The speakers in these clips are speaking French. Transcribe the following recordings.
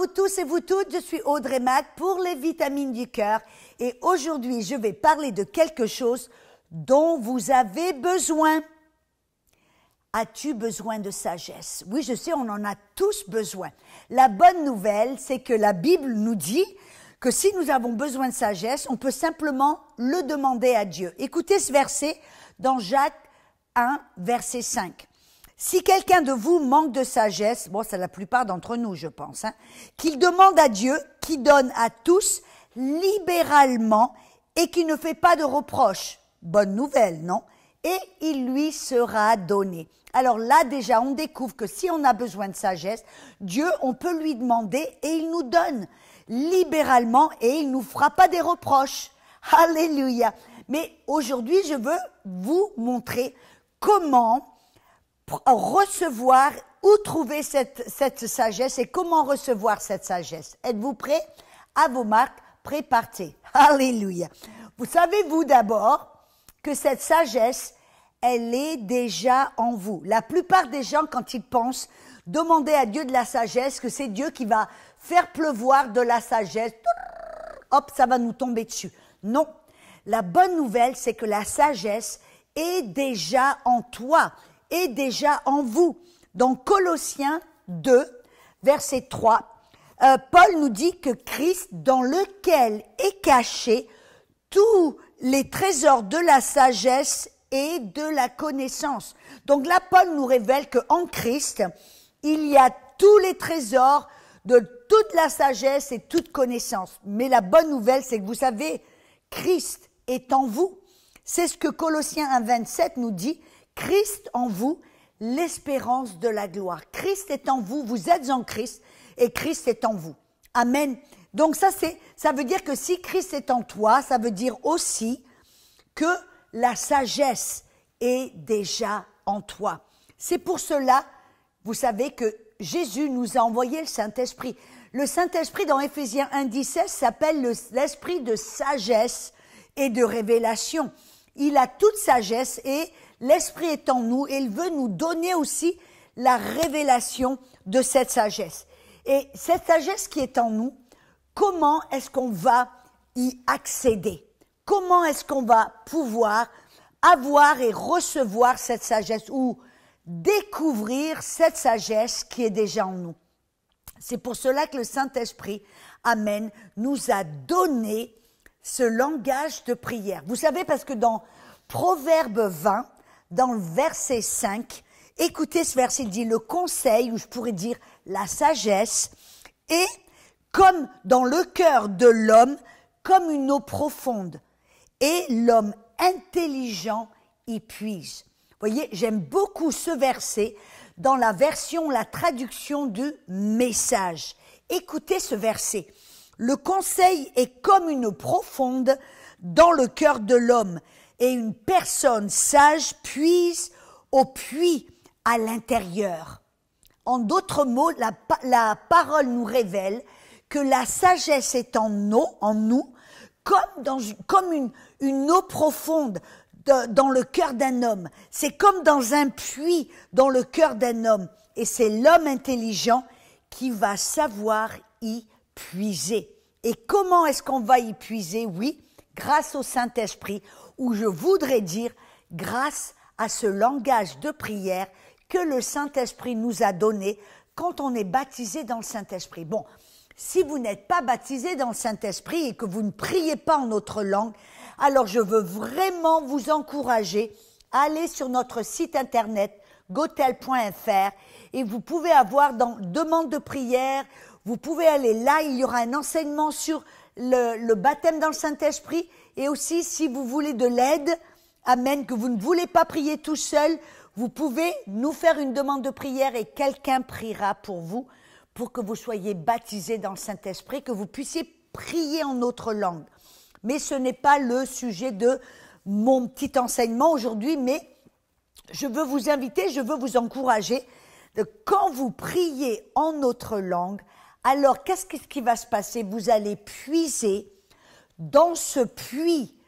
vous tous et vous toutes, je suis Audrey Mac pour les vitamines du cœur et aujourd'hui je vais parler de quelque chose dont vous avez besoin. As-tu besoin de sagesse? Oui, je sais, on en a tous besoin. La bonne nouvelle, c'est que la Bible nous dit que si nous avons besoin de sagesse, on peut simplement le demander à Dieu. Écoutez ce verset dans Jacques 1, verset 5. Si quelqu'un de vous manque de sagesse, bon, c'est la plupart d'entre nous, je pense, qu'il demande à Dieu, qui donne à tous libéralement et qui ne fait pas de reproches. Bonne nouvelle, non? Et il lui sera donné. Alors là, déjà, on découvre que si on a besoin de sagesse, Dieu, on peut lui demander et il nous donne libéralement et il ne nous fera pas des reproches. Alléluia. Mais aujourd'hui, je veux vous montrer comment recevoir ou trouver cette sagesse et comment recevoir cette sagesse. Êtes-vous prêts? À vos marques, préparez. Alléluia. Vous savez-vous d'abord que cette sagesse, elle est déjà en vous. La plupart des gens, quand ils pensent demander à Dieu de la sagesse, que c'est Dieu qui va faire pleuvoir de la sagesse, hop, ça va nous tomber dessus. Non. La bonne nouvelle, c'est que la sagesse est déjà en toi, est déjà en vous. Dans Colossiens 2, verset 3, Paul nous dit que Christ, dans lequel est caché tous les trésors de la sagesse et de la connaissance. Donc là, Paul nous révèle qu'en Christ, il y a tous les trésors de toute la sagesse et toute connaissance. Mais la bonne nouvelle, c'est que vous savez, Christ est en vous. C'est ce que Colossiens 1, 27 nous dit. Christ en vous, l'espérance de la gloire. Christ est en vous, vous êtes en Christ et Christ est en vous. Amen. Donc ça veut dire que si Christ est en toi, ça veut dire aussi que la sagesse est déjà en toi. C'est pour cela, vous savez que Jésus nous a envoyé le Saint-Esprit. Le Saint-Esprit dans Éphésiens 1, 17 s'appelle l'esprit de sagesse et de révélation. Il a toute sagesse et l'Esprit est en nous et il veut nous donner aussi la révélation de cette sagesse. Et cette sagesse qui est en nous, comment est-ce qu'on va y accéder? Comment est-ce qu'on va pouvoir avoir et recevoir cette sagesse ou découvrir cette sagesse qui est déjà en nous? C'est pour cela que le Saint-Esprit, Amen, nous a donné ce langage de prière. Vous savez, parce que dans Proverbe 20, dans le verset 5, écoutez ce verset, il dit le conseil, ou je pourrais dire la sagesse, est comme dans le cœur de l'homme, comme une eau profonde. Et l'homme intelligent y puise. Vous voyez, j'aime beaucoup ce verset dans la traduction du Message. Écoutez ce verset. Le conseil est comme une eau profonde dans le cœur de l'homme, et une personne sage puise au puits à l'intérieur. En d'autres mots, la parole nous révèle que la sagesse est en nous, comme une eau profonde dans le cœur d'un homme. C'est comme dans un puits dans le cœur d'un homme. Et c'est l'homme intelligent qui va savoir y puiser. Et comment est-ce qu'on va y puiser? Oui, grâce au Saint-Esprit, ou je voudrais dire grâce à ce langage de prière que le Saint-Esprit nous a donné quand on est baptisé dans le Saint-Esprit. Bon, si vous n'êtes pas baptisé dans le Saint-Esprit et que vous ne priez pas en autre langue, alors je veux vraiment vous encourager à aller sur notre site internet gotel.fr et vous pouvez avoir dans demande de prière, vous pouvez aller là, il y aura un enseignement sur le baptême dans le Saint-Esprit et aussi si vous voulez de l'aide, amen, que vous ne voulez pas prier tout seul, vous pouvez nous faire une demande de prière et quelqu'un priera pour vous pour que vous soyez baptisés dans le Saint-Esprit, que vous puissiez prier en autre langue. Mais ce n'est pas le sujet de mon petit enseignement aujourd'hui, mais je veux vous inviter, je veux vous encourager, quand vous priez en autre langue, alors qu'est-ce qui va se passer? Vous allez puiser dans ce puits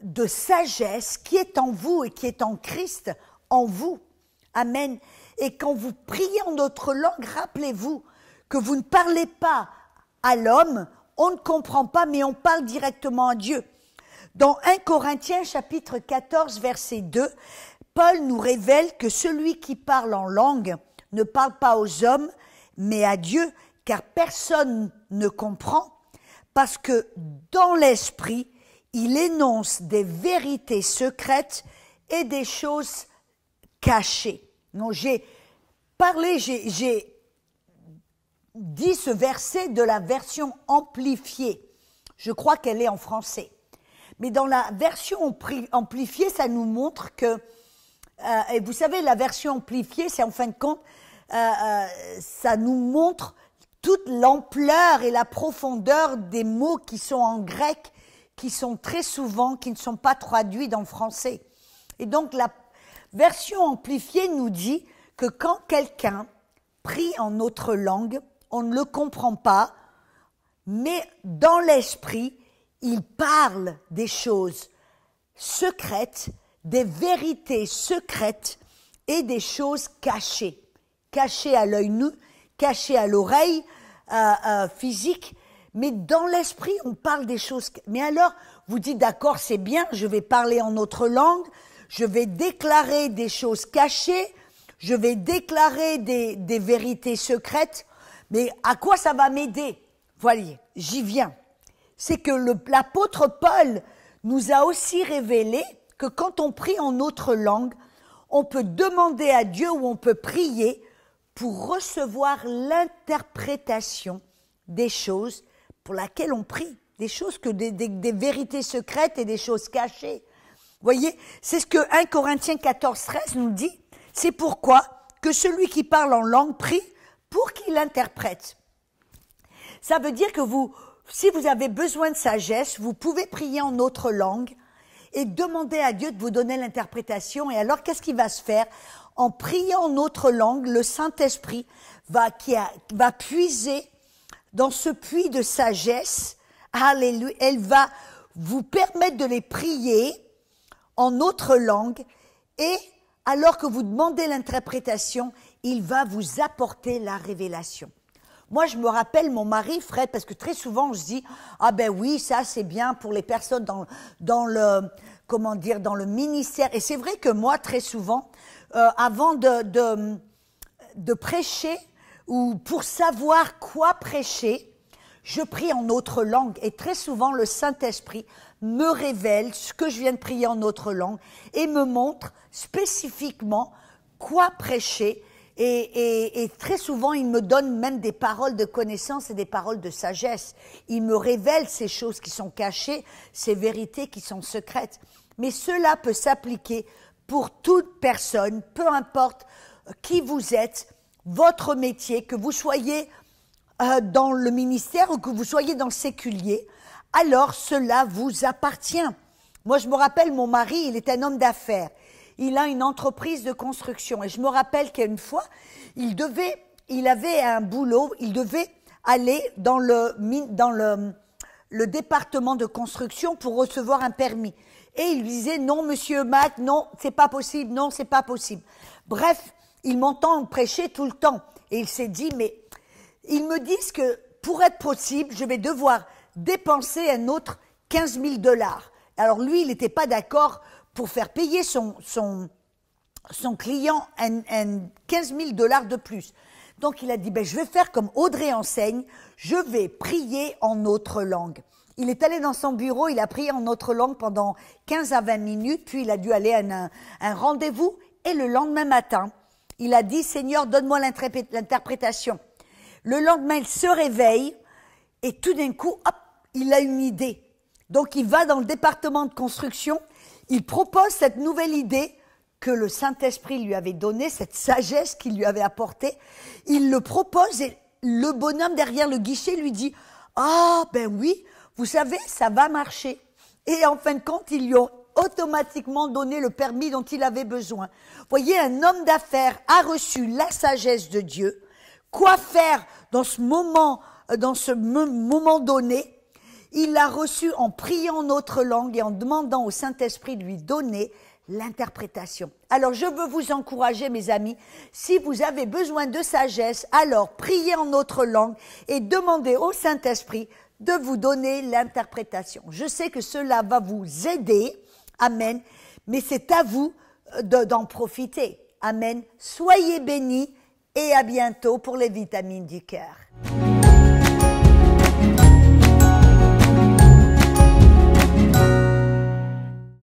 de sagesse qui est en vous et qui est en Christ, en vous. Amen. Et quand vous priez en autre langue, rappelez-vous que vous ne parlez pas à l'homme, on ne comprend pas, mais on parle directement à Dieu. Dans 1 Corinthiens chapitre 14 verset 2, Paul nous révèle que celui qui parle en langue ne parle pas aux hommes, mais à Dieu, car personne ne comprend, parce que dans l'esprit, il énonce des vérités secrètes et des choses cachées. Donc j'ai dit ce verset de la version amplifiée. Je crois qu'elle est en français. Mais dans la version amplifiée, ça nous montre que, et vous savez, la version amplifiée, c'est en fin de compte, ça nous montre toute l'ampleur et la profondeur des mots qui sont en grec, qui sont très souvent, qui ne sont pas traduits dans le français. Et donc la version amplifiée nous dit que quand quelqu'un prie en notre langue, on ne le comprend pas, mais dans l'esprit, il parle des choses secrètes, des vérités secrètes et des choses cachées. Cachées à l'œil nu, cachées à l'oreille physique, mais dans l'esprit, on parle des choses. Mais alors, vous dites, d'accord, c'est bien, je vais parler en notre langue, je vais déclarer des choses cachées, je vais déclarer des vérités secrètes, mais à quoi ça va m'aider? Voyez, j'y viens. C'est que l'apôtre Paul nous a aussi révélé que quand on prie en notre langue, on peut demander à Dieu ou on peut prier pour recevoir l'interprétation des choses pour lesquelles on prie, des choses des vérités secrètes et des choses cachées. Voyez, c'est ce que 1 Corinthiens 14, 13 nous dit. C'est pourquoi que celui qui parle en langue prie pour qu'il interprète. Ça veut dire que si vous avez besoin de sagesse, vous pouvez prier en autre langue et demander à Dieu de vous donner l'interprétation. Et alors, qu'est-ce qui va se faire? En priant en autre langue, le Saint-Esprit va puiser dans ce puits de sagesse. Alléluia. Elle va vous permettre de les prier en autre langue et alors que vous demandez l'interprétation, il va vous apporter la révélation. Moi, je me rappelle mon mari, Fred, parce que très souvent, on se dit « Ah ben oui, ça c'est bien pour les personnes dans le ministère. » Et c'est vrai que moi, très souvent, avant de prêcher ou pour savoir quoi prêcher, je prie en autre langue. Et très souvent, le Saint-Esprit me révèle ce que je viens de prier en autre langue et me montre spécifiquement quoi prêcher. Et très souvent, il me donne même des paroles de connaissance et des paroles de sagesse. Il me révèle ces choses qui sont cachées, ces vérités qui sont secrètes. Mais cela peut s'appliquer pour toute personne, peu importe qui vous êtes, votre métier, que vous soyez dans le ministère ou que vous soyez dans le séculier, alors cela vous appartient. Moi, je me rappelle, mon mari, il est un homme d'affaires. Il a une entreprise de construction. Et je me rappelle qu'une fois, il avait un boulot, il devait aller dans le département de construction pour recevoir un permis. Et il lui disait, non, monsieur Mac, non, c'est pas possible, non, c'est pas possible. Bref, il m'entend prêcher tout le temps. Et il s'est dit, mais ils me disent que pour être possible, je vais devoir dépenser un autre 15 000 $. Alors lui, il n'était pas d'accord pour faire payer son client un 15 000 $ de plus. Donc il a dit, je vais faire comme Audrey enseigne, je vais prier en autre langue. Il est allé dans son bureau, il a prié en autre langue pendant 15 à 20 minutes, puis il a dû aller à un rendez-vous, et le lendemain matin, il a dit, Seigneur, donne-moi l'interprétation. Le lendemain, il se réveille, et tout d'un coup, hop, il a une idée. Donc il va dans le département de construction, il propose cette nouvelle idée que le Saint-Esprit lui avait donnée, cette sagesse qu'il lui avait apportée. Il le propose et le bonhomme derrière le guichet lui dit « Ah, ben oui, vous savez, ça va marcher. » Et en fin de compte, ils lui ont automatiquement donné le permis dont il avait besoin. Voyez, un homme d'affaires a reçu la sagesse de Dieu. Quoi faire dans ce moment donné? Il l'a reçu en priant en autre langue et en demandant au Saint-Esprit de lui donner l'interprétation. Alors, je veux vous encourager, mes amis, si vous avez besoin de sagesse, alors priez en notre langue et demandez au Saint-Esprit de vous donner l'interprétation. Je sais que cela va vous aider, amen, mais c'est à vous d'en profiter, amen. Soyez bénis et à bientôt pour les vitamines du cœur.